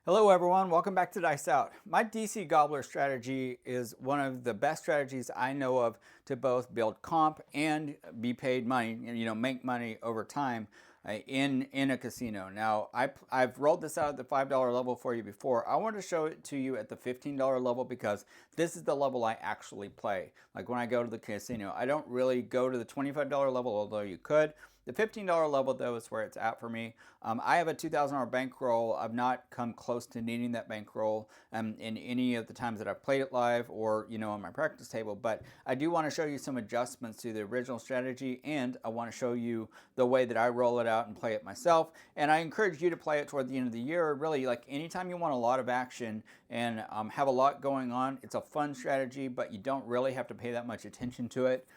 Hello everyone, welcome back to Dice Out. My DC Gobbler strategy is one of the best strategies I know of to both build comp and be paid money, make money over time in a casino. Now, I've rolled this out at the $5 level for you before. I want to show it to you at the $15 level because this is the level I actually play. Like when I go to the casino, I don't really go to the $25 level, although you could. The $15 level, though, is where it's at for me. I have a $2,000 bankroll. I've not come close to needing that bankroll in any of the times that I've played it live or, on my practice table. But I do want to show you some adjustments to the original strategy, and I want to show you the way that I roll it out and play it myself. And I encourage you to play it toward the end of the year. Really, like anytime you want a lot of action and have a lot going on, it's a fun strategy, but you don't really have to pay that much attention to it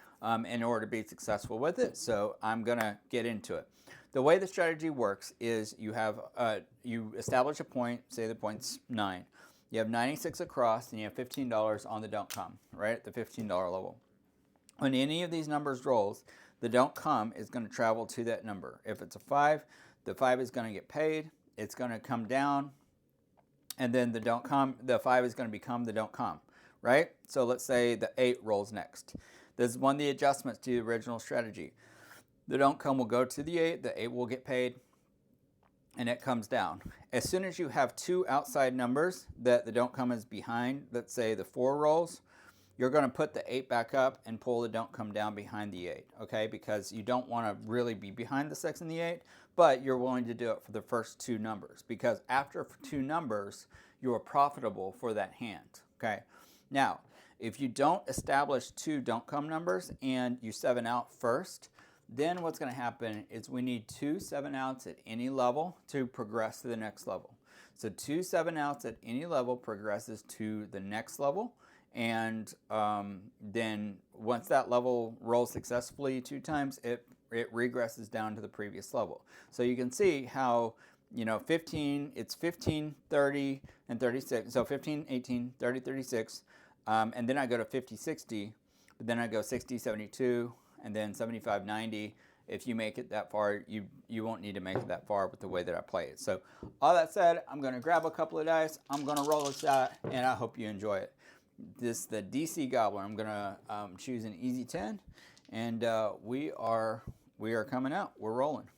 in order to be successful with it. So I'm going to get into it. The way the strategy works is you establish a point, say the point's 9. You have 96 across and you have $15 on the don't come, right at the $15 level. When any of these numbers rolls, the don't come is going to travel to that number. If it's a 5, the 5 is going to get paid. It's going to come down, and then the 5 is going to become the don't come, right? So let's say the 8 rolls next. This is one of the adjustments to the original strategy. The don't come will go to the 8, the 8 will get paid, and it comes down. As soon as you have two outside numbers that the don't come is behind, let's say the 4 rolls, you're going to put the 8 back up and pull the don't come down behind the 8, okay? Because you don't want to really be behind the 6 and the 8, but you're willing to do it for the first 2 numbers, because after 2 numbers, you are profitable for that hand, okay? Now, if you don't establish 2 don't come numbers and you 7 out first, then what's going to happen is we need 2 7 outs at any level to progress to the next level. So 2 7 outs at any level progresses to the next level. And then once that level rolls successfully 2 times, it regresses down to the previous level. So you can see how, 15, it's 15, 30, and 36. So 15, 18, 30, 36. And then I go to 50, 60, but then I go 60, 72, and then 75, 90. If you make it that far, you won't need to make it that far with the way that I play it. So all that said, I'm going to grab a couple of dice. I'm going to roll this out, and I hope you enjoy it. This is the DC Gobbler. I'm going to choose an easy 10, and we are coming out. We're rolling.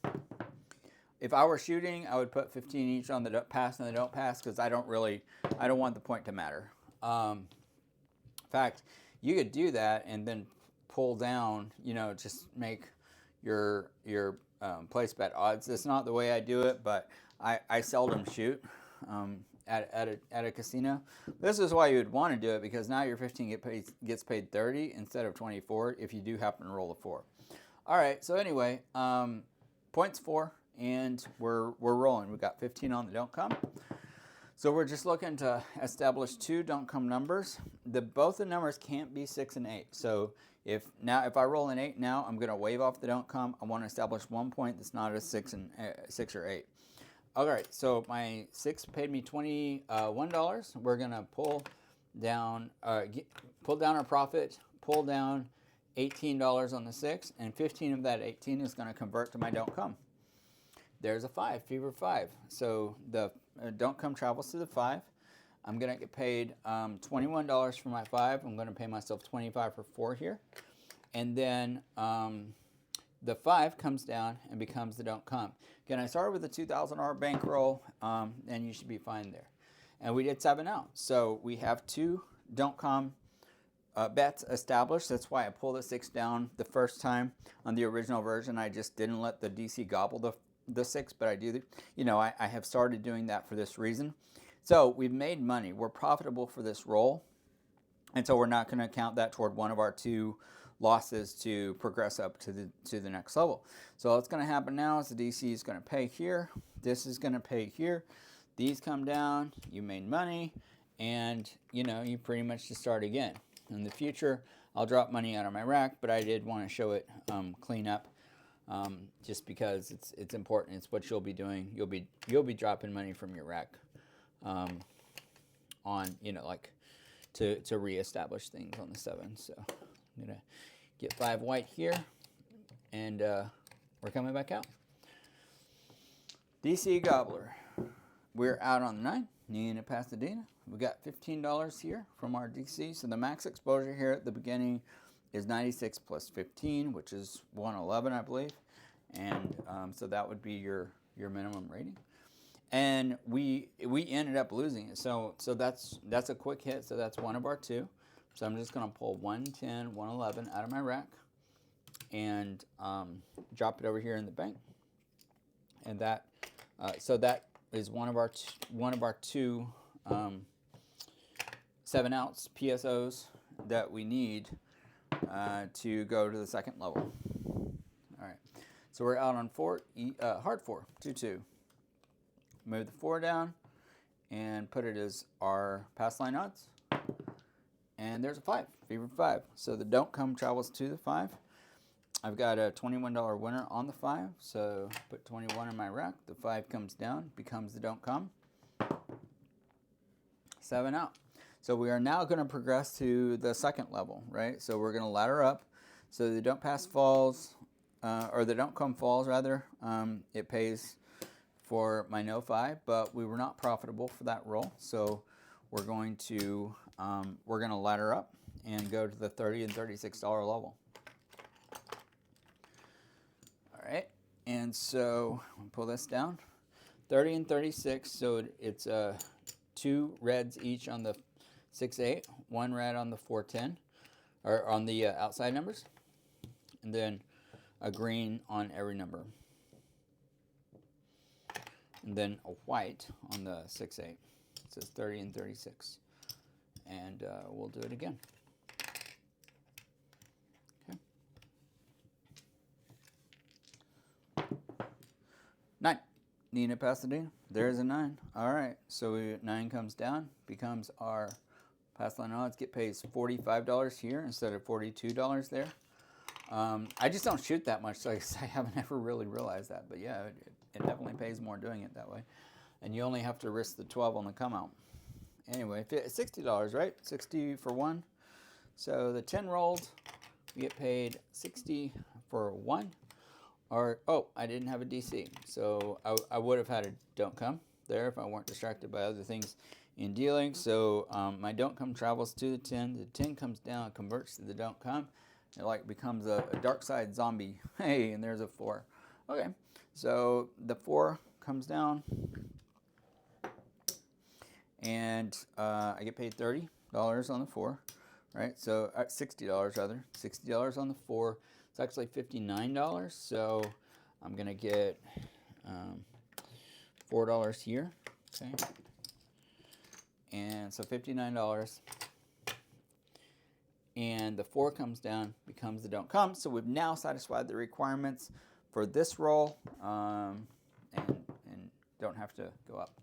If I were shooting, I would put 15 each on the pass and the don't pass because I don't want the point to matter. In fact, you could do that and then pull down, just make your place bet odds. That's not the way I do it, but I seldom shoot at a casino. This is why you would want to do it, because now your 15 gets paid 30 instead of 24 if you do happen to roll a 4. All right, so anyway, points 4, and we're rolling. We've got 15 on the don't come. So we're just looking to establish 2 don't come numbers. Both the numbers can't be 6 and 8. So if I roll an 8 now, I'm going to waive off the don't come. I want to establish 1 point that's not a 6 or 8. All right, so my 6 paid me $21. We're going to pull down our profit, pull down $18 on the 6, and 15 of that 18 is going to convert to my don't come. There's a 5, fever 5. So the don't come travels to the 5. I'm going to get paid $21 for my 5. I'm going to pay myself $25 for 4 here. And then the 5 comes down and becomes the don't come. Again, I started with a $2,000 bankroll, and you should be fine there. And we did 7 out. So we have 2 don't come bets established. That's why I pulled the 6 down the first time on the original version. I just didn't let the DC gobble the 6, but I do, I have started doing that for this reason. So we've made money. We're profitable for this roll. And so we're not going to count that toward one of our 2 losses to progress up to the next level. So what's going to happen now is the DC is going to pay here. This is going to pay here. These come down. You made money. And, you pretty much just start again. In the future, I'll drop money out of my rack, but I did want to show it clean up. Just because it's important. It's what you'll be doing. You'll be dropping money from your rack on, like to reestablish things on the 7. So I'm going to get 5 white here, and we're coming back out. DC Gobbler. We're out on the 9. Nina Pasadena. We got $15 here from our DC. So the max exposure here at the beginning is 96 plus 15, which is 111, I believe. And so that would be your minimum rating. And we ended up losing it. So that's a quick hit. So that's one of our two. So I'm just going to pull 110, 111 out of my rack and drop it over here in the bank. And that so that is one of our two 7-ounce PSOs that we need to go to the second level. All right, so we're out on 4, hard 4, 2-2. Move the 4 down and put it as our pass line odds. And there's a 5, fever 5. So the don't come travels to the 5. I've got a $21 winner on the 5, so put 21 in my rack. The 5 comes down, becomes the don't come. 7 out. So we are now going to progress to the second level, right? So we're going to ladder up. So the don't pass falls, or the don't come falls rather. It pays for my no 5, but we were not profitable for that roll. So we're going to ladder up and go to the $30 and $36 level. All right, and so we'll pull this down, 30 and 36. So it's 2 reds each on the 6-8, 1 red on the 4-10, or on the outside numbers, and then a green on every number. And then a white on the 6-8. It says 30 and 36. And we'll do it again. Okay. 9. Nina Pasadena. There's a 9. All right. So 9 comes down, becomes our pass line odds. Get paid $45 here instead of $42 there. I just don't shoot that much, so I haven't ever really realized that. But yeah, it definitely pays more doing it that way. And you only have to risk the 12 on the come out. Anyway, $60, right? 60 for 1. So the 10 rolled, we get paid 60 for 1. Or, oh, I didn't have a DC. So I would have had a don't come there if I weren't distracted by other things in dealing. So my don't come travels to the 10. The 10 comes down, converts to the don't come. It like becomes a dark side zombie. Hey, and there's a 4. Okay, so the 4 comes down, and I get paid $30 on the 4, right? So $60 rather, $60 on the 4. It's actually $59. So I'm gonna get $4 here. Okay, and so $59. And the 4 comes down, becomes the don't come. So we've now satisfied the requirements for this roll, and don't have to go up.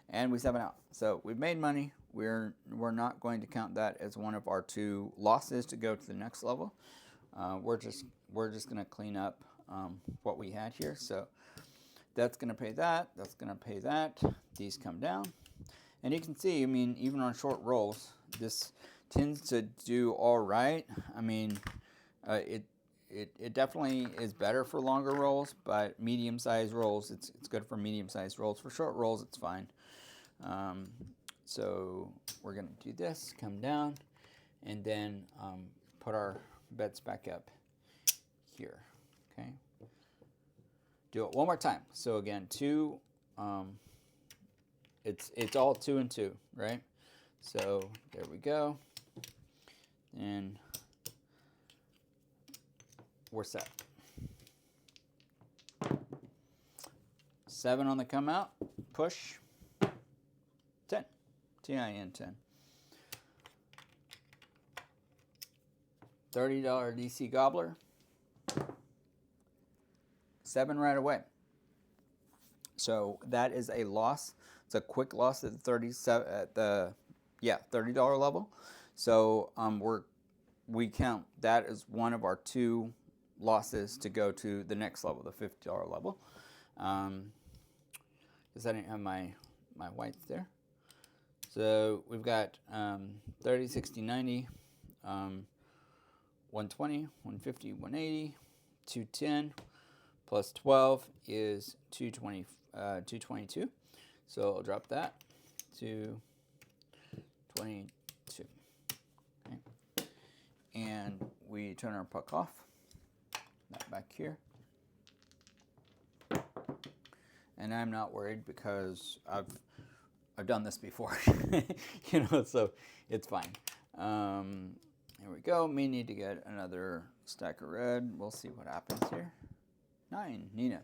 And we 7 out. So we've made money. We're not going to count that as one of our 2 losses to go to the next level. We're just going to clean up what we had here. So that's going to pay that. That's going to pay that. These come down, and you can see. I mean, even on short rolls, this tends to do all right. I mean, it definitely is better for longer rolls, but medium-sized rolls, it's good for medium-sized rolls. For short rolls, it's fine. So we're going to do this, come down, and then put our bets back up here. Okay. Do it one more time. So again, 2. It's all 2 and 2, right? So there we go. And we're set. 7 on the come out, push, 10, TIN 10. $30 DC Gobbler, 7 right away. So that is a loss. It's a quick loss at the $30 level. So we count that as one of our 2 losses to go to the next level, the $50 level. Because I didn't have my whites there. So we've got 30, 60, 90, 120, 150, 180, 210 plus 12 is 220, 222. So I'll drop that. to 22. Okay. And we turn our puck off. That back here. And I'm not worried because I've done this before, you know, so it's fine. Here we go. May need to get another stack of red. We'll see what happens here. 9, Nina.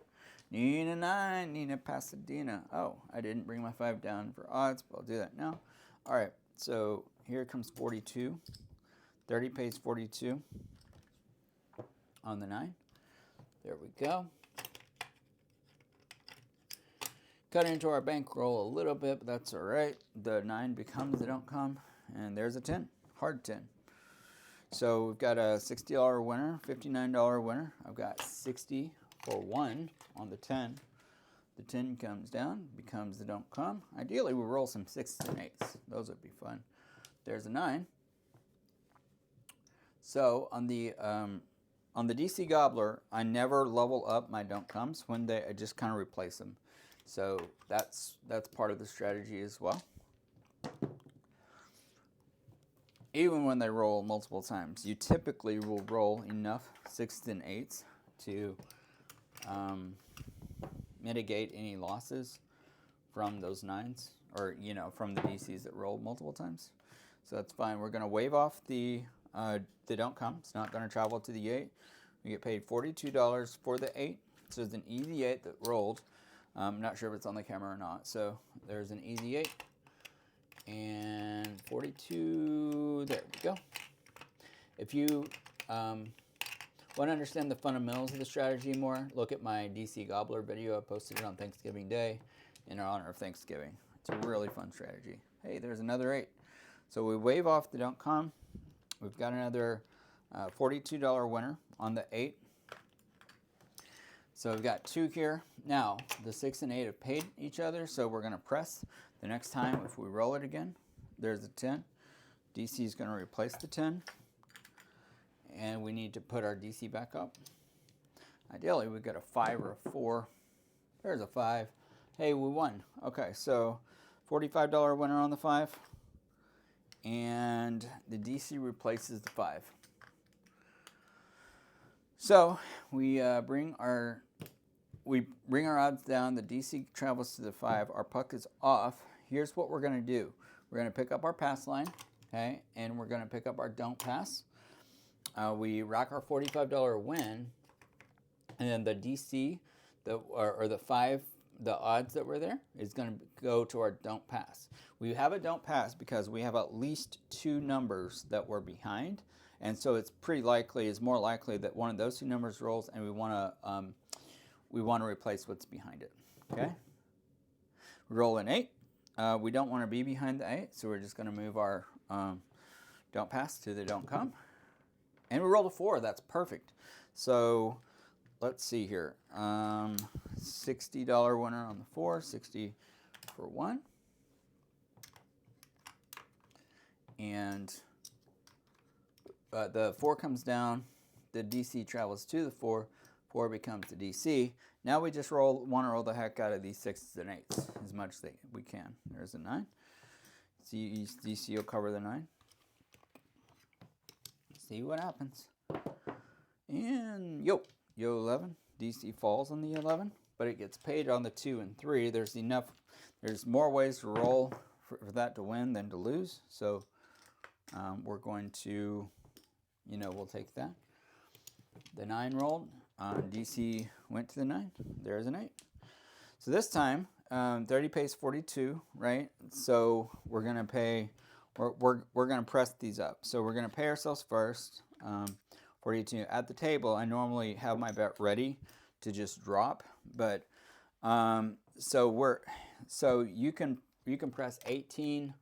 Nina 9, Nina Pasadena. Oh, I didn't bring my 5 down for odds, but I'll do that now. All right, so here comes 42. 30 pays 42 on the 9. There we go. Cut into our bankroll a little bit, but that's all right. The 9 becomes the don't come, and there's a 10, hard 10. So we've got a $60 winner, $59 winner. I've got 60 for 1 on the 10. The 10 comes down, becomes the don't come. Ideally, we roll some 6s and 8s. Those would be fun. There's a 9. So on the DC Gobbler, I never level up my don't comes when I just kind of replace them. So that's part of the strategy as well. Even when they roll multiple times, you typically will roll enough 6s and 8s to mitigate any losses from those 9s, or from the DCs that rolled multiple times. So that's fine. We're going to waive off the don't come. It's not going to travel to the 8. We get paid $42 for the 8. So it's an easy 8 that rolled. I'm not sure if it's on the camera or not. So there's an easy 8. And 42, there we go. If you want to understand the fundamentals of the strategy more, look at my DC Gobbler video. I posted it on Thanksgiving Day in honor of Thanksgiving. It's a really fun strategy. Hey, there's another 8. So we waive off the don't come. We've got another $42 winner on the 8. So we've got 2 here. Now, the 6 and 8 have paid each other, so we're going to press. The next time, if we roll it again, there's a 10. DC is going to replace the 10. And we need to put our DC back up. Ideally, we get a 5 or a 4. There's a 5. Hey, we won. Okay, so $45 winner on the 5. And the DC replaces the 5. So we bring our odds down. The DC travels to the 5. Our puck is off. Here's what we're going to do. We're going to pick up our pass line, okay, and we're going to pick up our don't pass. We rack our $45 win, and then the DC, or the 5, the odds that were there is going to go to our don't pass. We have a don't pass because we have at least 2 numbers that we're behind, and so it's more likely that one of those 2 numbers rolls, and we want to replace what's behind it. Okay. We roll an 8. We don't want to be behind the 8, so we're just going to move our don't pass to the don't come. And we rolled a 4. That's perfect. So let's see here. $60 winner on the 4. 60 for 1. And the 4 comes down. The DC travels to the 4. 4 becomes the DC. Now we just want to roll the heck out of these 6s and 8s as much as we can. There's a 9. See, DC will cover the 9. See what happens. And yo 11. DC falls on the 11, but it gets paid on the 2 and 3. There's more ways to roll for that to win than to lose. So we're going to, we'll take that. The 9 rolled. DC went to the 9. There's an 8. So this time, 30 pays 42, right? So we're going to pay, we're going to press these up. So we're going to pay ourselves first. 42 at the table. I normally have my bet ready to just drop, but so you can press 18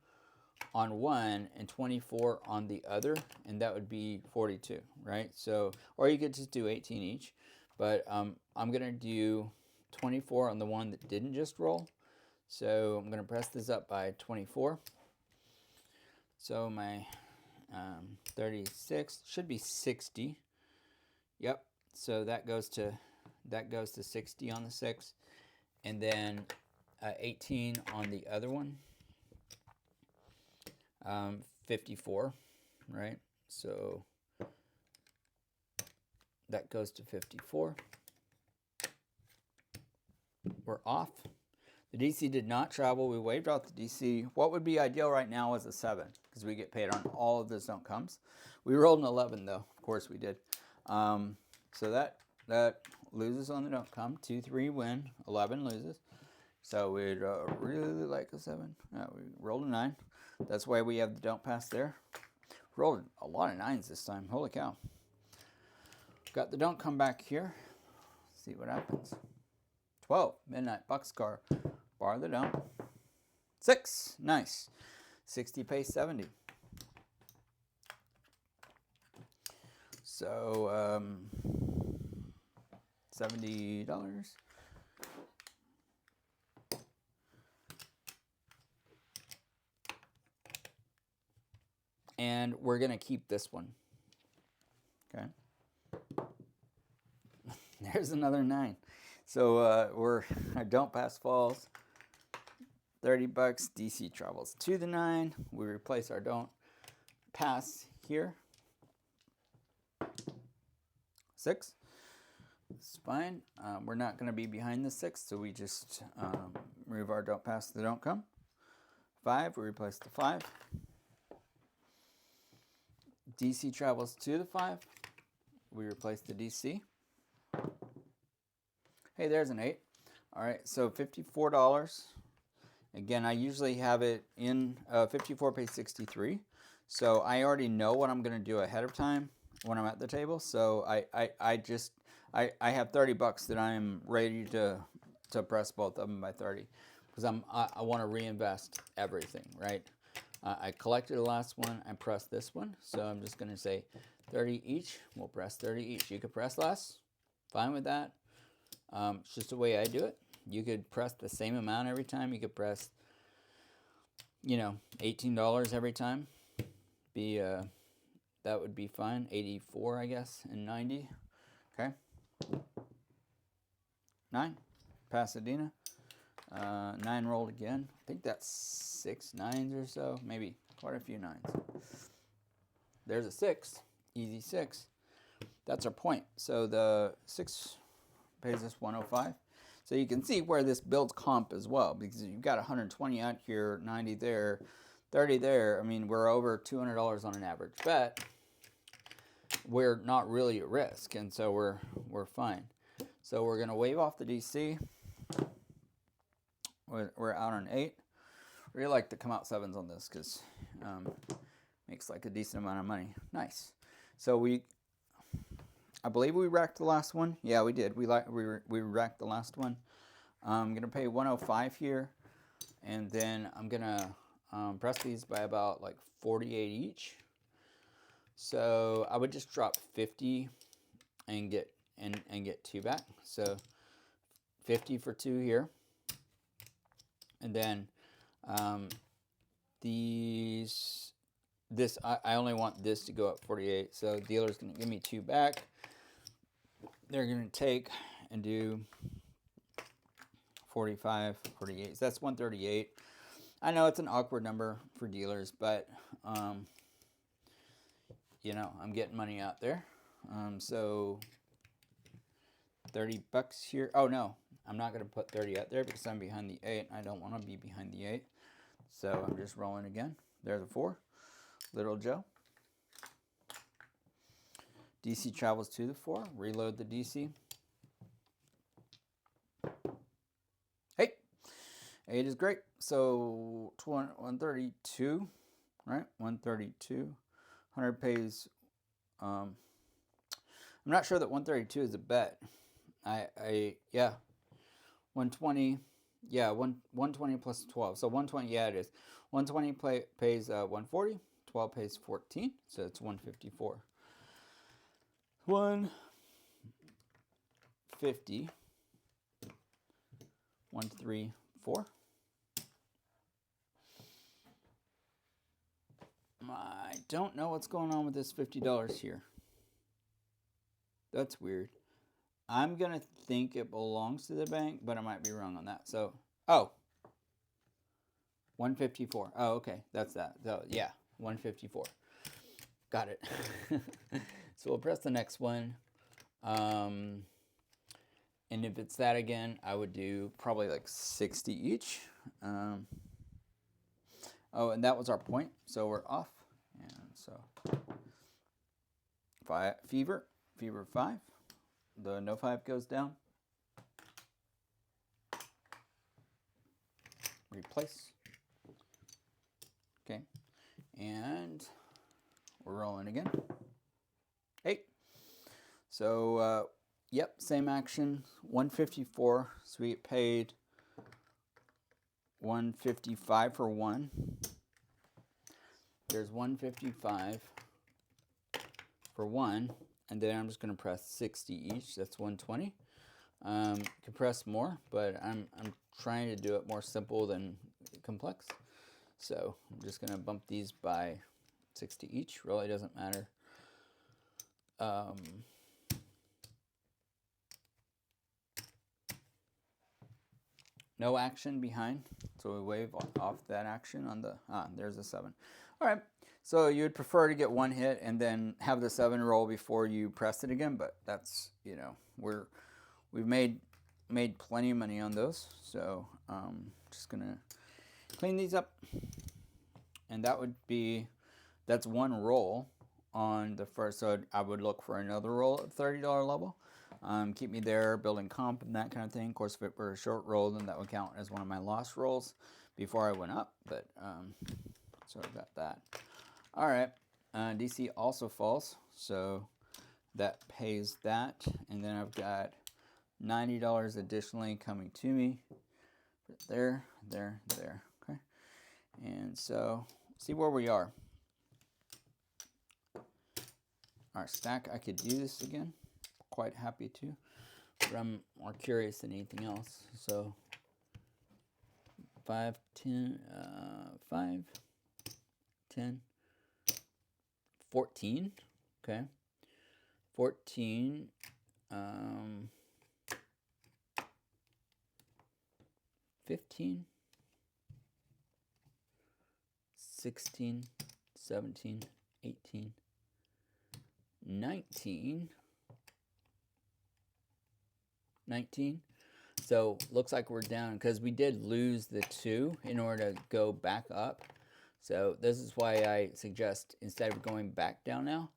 on one and 24 on the other, and that would be 42, right? So, or you could just do 18 each, but I'm gonna do 24 on the one that didn't just roll. So I'm gonna press this up by 24. So my 36 should be 60. Yep. So that goes to 60 on the 6, and then 18 on the other one. 54, right? So that goes to 54. We're off. The DC did not travel. We waived out the DC. What would be ideal right now is a 7 because we get paid on all of those don't comes. We rolled an 11 though. Of course we did. So that loses on the don't come. 2, 3 win. 11 loses. So we'd really like a 7. We rolled a 9. That's why we have the don't pass there. Rolled a lot of 9s this time. Holy cow. Got the don't come back here. See what happens. 12. Midnight Boxcar. Bar the don't. 6. Nice. 60 pays 70. So $70. And we're going to keep this one. Okay. There's another 9. So I don't pass falls. $30. DC travels to the 9. We replace our don't pass here. 6. It's fine. We're not going to be behind the 6, so we just move our don't pass to the don't come. 5. We replace the 5. DC travels to the 5. We replace the DC. Hey, there's an 8. All right, so $54. Again, I usually have it in 54 pays 63. So I already know what I'm going to do ahead of time when I'm at the table. So I have $30 that I'm ready to press both of them by 30 because I want to reinvest everything, right? I collected the last one. I pressed this one. So I'm just going to say 30 each. We'll press 30 each. You could press less. Fine with that. It's just the way I do it. You could press the same amount every time. You could press, $18 every time. That would be fine. 84, I guess, and 90. Okay. 9. Pasadena. 9 rolled again. I think that's 6 9s or so. Maybe quite a few 9s. There's a 6. Easy 6. That's our point. So the 6 pays us 105. So you can see where this builds comp as well, because you've got 120 out here, 90 there, 30 there. I mean, we're over $200 on an average bet. We're not really at risk, and so we're fine. So we're going to waive off the DC. We're out on 8. Really like to come out 7s on this because makes like a decent amount of money. Nice. So I believe we racked the last one. Yeah, we did. We racked the last one. I'm gonna pay 105 here, and then I'm gonna press these by about like 48 each. So I would just drop 50 and get 2 back. So 50 for 2 here, and then I only want this to go up 48. So dealer's gonna give me 2 back. They're going to take and do 45, 48. So that's 138. I know it's an awkward number for dealers, but, I'm getting money out there. So $30 here. Oh, no, I'm not going to put 30 out there because I'm behind the 8. I don't want to be behind the 8. So I'm just rolling again. There's a 4. Little Joe. DC travels to the 4. Reload the DC. Hey, 8 is great. So 132, right? 132. 100 pays. I'm not sure that 132 is a bet. Yeah. 120. Yeah, 120 plus 12. So 120. Yeah, it is. 120 pays 140. 12 pays 14. So it's 154. 150, 134. I don't know what's going on with this $50 here. That's weird. I'm going to think it belongs to the bank, but I might be wrong on that. So, 154. Oh, okay. That's that. So, yeah, 154. Got it. So we'll press the next one. And if it's that again, I would do probably like 60 each. Oh, and that was our point. So we're off. And so fever 5. The no 5 goes down. Replace. Okay. And we're rolling again. 8. So, yep, same action. 154. So we get paid 155 for 1. There's 155 for 1. And then I'm just going to press 60 each. That's 120. You can press more, but I'm trying to do it more simple than complex. So I'm just going to bump these by 60 each. Really doesn't matter. No action behind, so we wave off that action on the, there's a 7. All right, so you'd prefer to get 1 hit and then have the 7 roll before you press it again, but that's, you know, we've made plenty of money on those, so just gonna clean these up, and that's 1 roll on the first, so I would look for another roll at $30 level. Keep me there, building comp and that kind of thing. Of course, if it were a short roll, then that would count as one of my lost rolls before I went up, but so I got that. All right, DC also falls, so that pays that, and then I've got $90 additionally coming to me. There, okay. And so, see where we are. Our stack, I could do this again. Quite happy to, but I'm more curious than anything else. So 5, 10, 5, 10, 14. Okay, 14. 15, 16, 17, 18, 19. 19. So looks like we're down because we did lose the 2 in order to go back up. So this is why I suggest instead of going back down now,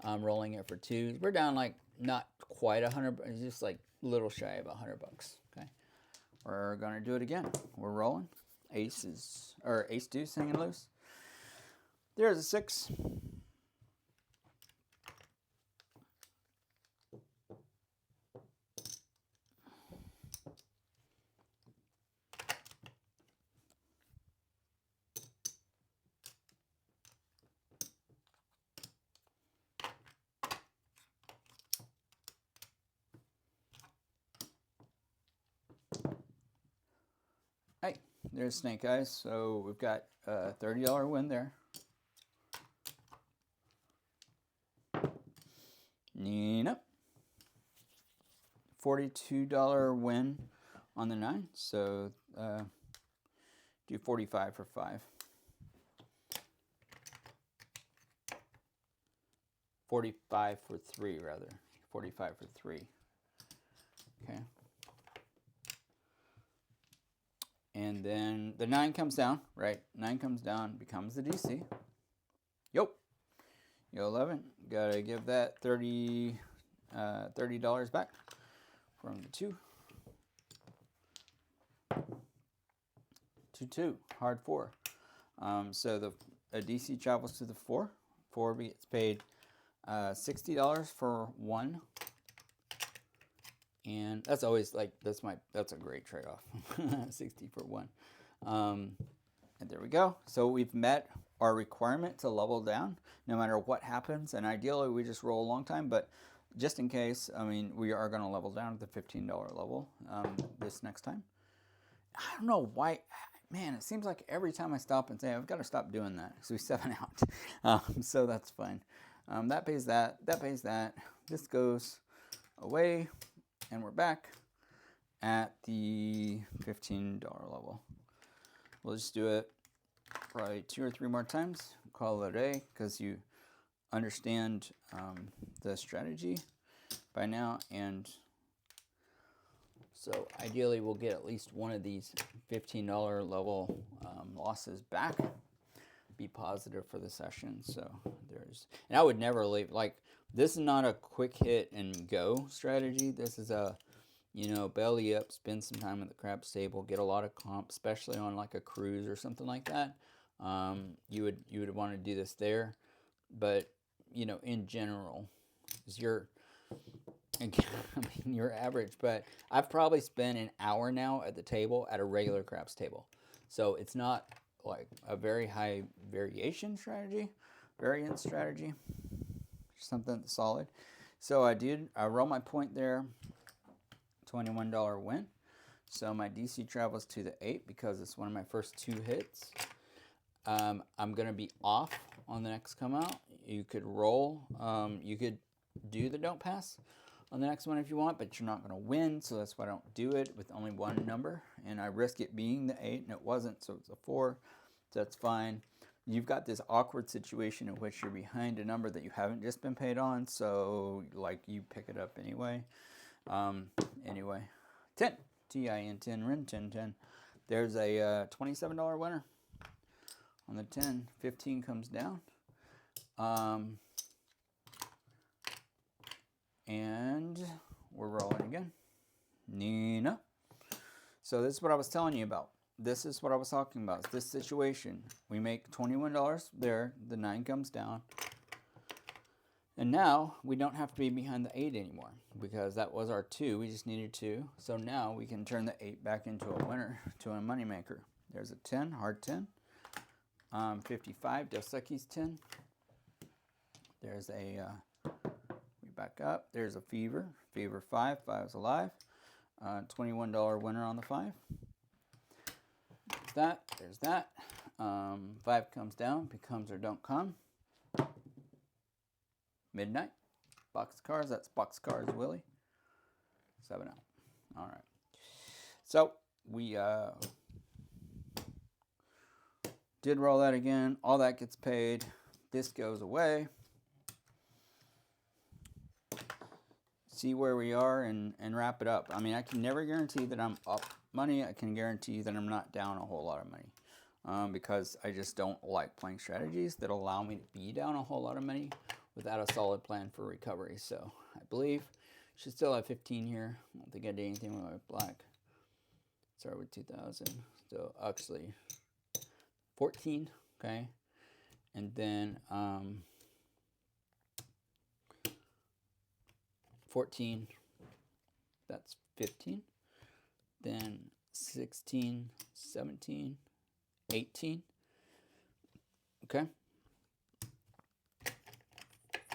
rolling it for 2. We're down like not quite 100, but it's just like a little shy of $100. Okay, we're gonna do it again. We're rolling. Ace deuce hanging loose. There's a 6. Hey, there's Snake Eyes. So we've got a $30 win there. Nina. $42 win on the 9. So do 45 for 5. 45 for 3 rather. 45 for 3. Okay. And then the 9 comes down, right? 9 comes down, becomes the DC. Yup. You 11. Gotta give that $30 back from the 2. 2, hard 4. So the DC travels to the 4. 4 gets paid $60 for 1. And that's always like, that's a great trade-off. 60 for 1. And there we go. So we've met our requirement to level down no matter what happens. And ideally we just roll a long time, but just in case, I mean, we are going to level down to the $15 level this next time. I don't know why, man, it seems like every time I stop and say, I've got to stop doing that because we 7 out. So that's fine. That pays that, that pays that. This goes away. And we're back at the $15 level. We'll just do it probably 2 or 3 more times, call it a day, because you understand the strategy by now. And so ideally we'll get at least one of these $15 level losses back, be positive for the session. So and I would never leave, like, this is not a quick hit and go strategy. This is a, belly up, spend some time at the craps table, get a lot of comp, especially on like a cruise or something like that. You would want to do this there, but in general, is your average. But I've probably spent an hour now at the table at a regular craps table, so it's not like a very high variance strategy, something solid. So I roll my point there, $21 win. So my DC travels to the 8 because it's one of my first 2 hits. I'm going to be off on the next come out. You could roll. You could do the don't pass on the next one if you want, but you're not going to win, so that's why I don't do it with only one number. And I risk it being the 8, and it wasn't, so it's a 4. So that's fine. You've got this awkward situation in which you're behind a number that you haven't just been paid on, so like you pick it up anyway. Anyway, 10, TIN 10, RIN 10, 10. There's a $27 winner on the 10. 15 comes down. And we're rolling again. Nina. So this is what I was telling you about. This is what I was talking about. It's this situation. We make $21 there. The 9 comes down. And now we don't have to be behind the 8 anymore because that was our 2. We just needed 2. So now we can turn the 8 back into a winner, to a moneymaker. There's a 10, hard 10. 55, Dos Equis 10. There's a, we back up. There's a fever 5. 5 is alive. $21 winner on the 5. There's that. 5 comes down, becomes or don't come. Midnight. Box cars, that's box cars, Willie. 7 out. All right. So we did roll that again. All that gets paid. This goes away. See where we are and wrap it up. I mean, I can never guarantee that I'm up money. I can guarantee that I'm not down a whole lot of money because I just don't like playing strategies that allow me to be down a whole lot of money without a solid plan for recovery. So I believe should still have 15 here. I don't think I did anything with my black. Start with 2,000. So actually 14, okay? And then 14, that's 15. Then 16, 17, 18. Okay.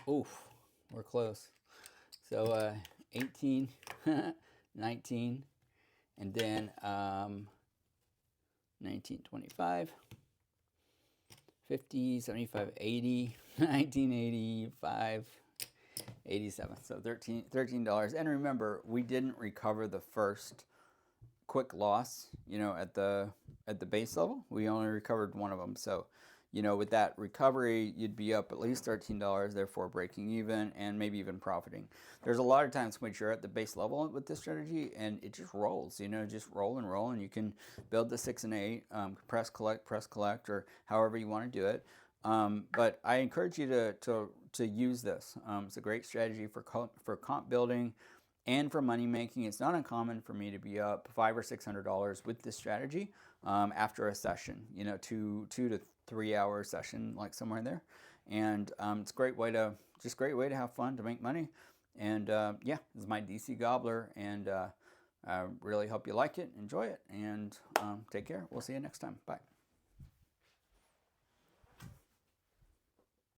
Oof, we're close. So 18, 19, and then 19, 25, 50, 75, 80, 1985, 87. So $13. And remember, we didn't recover the first quick loss, at the base level. We only recovered one of them. So, with that recovery, you'd be up at least $13, therefore breaking even and maybe even profiting. There's a lot of times when you're at the base level with this strategy and it just rolls, just roll and roll, and you can build the 6 and 8, press collect, or however you want to do it. But I encourage you to use this. It's a great strategy for comp building and for money making. It's not uncommon for me to be up $500 or $600 with this strategy after a session, 2 to 3 hour session, like somewhere in there. And it's a great way to have fun, to make money. And yeah, this is my DC Gobbler, and I really hope you like it, enjoy it, and take care. We'll see you next time. Bye.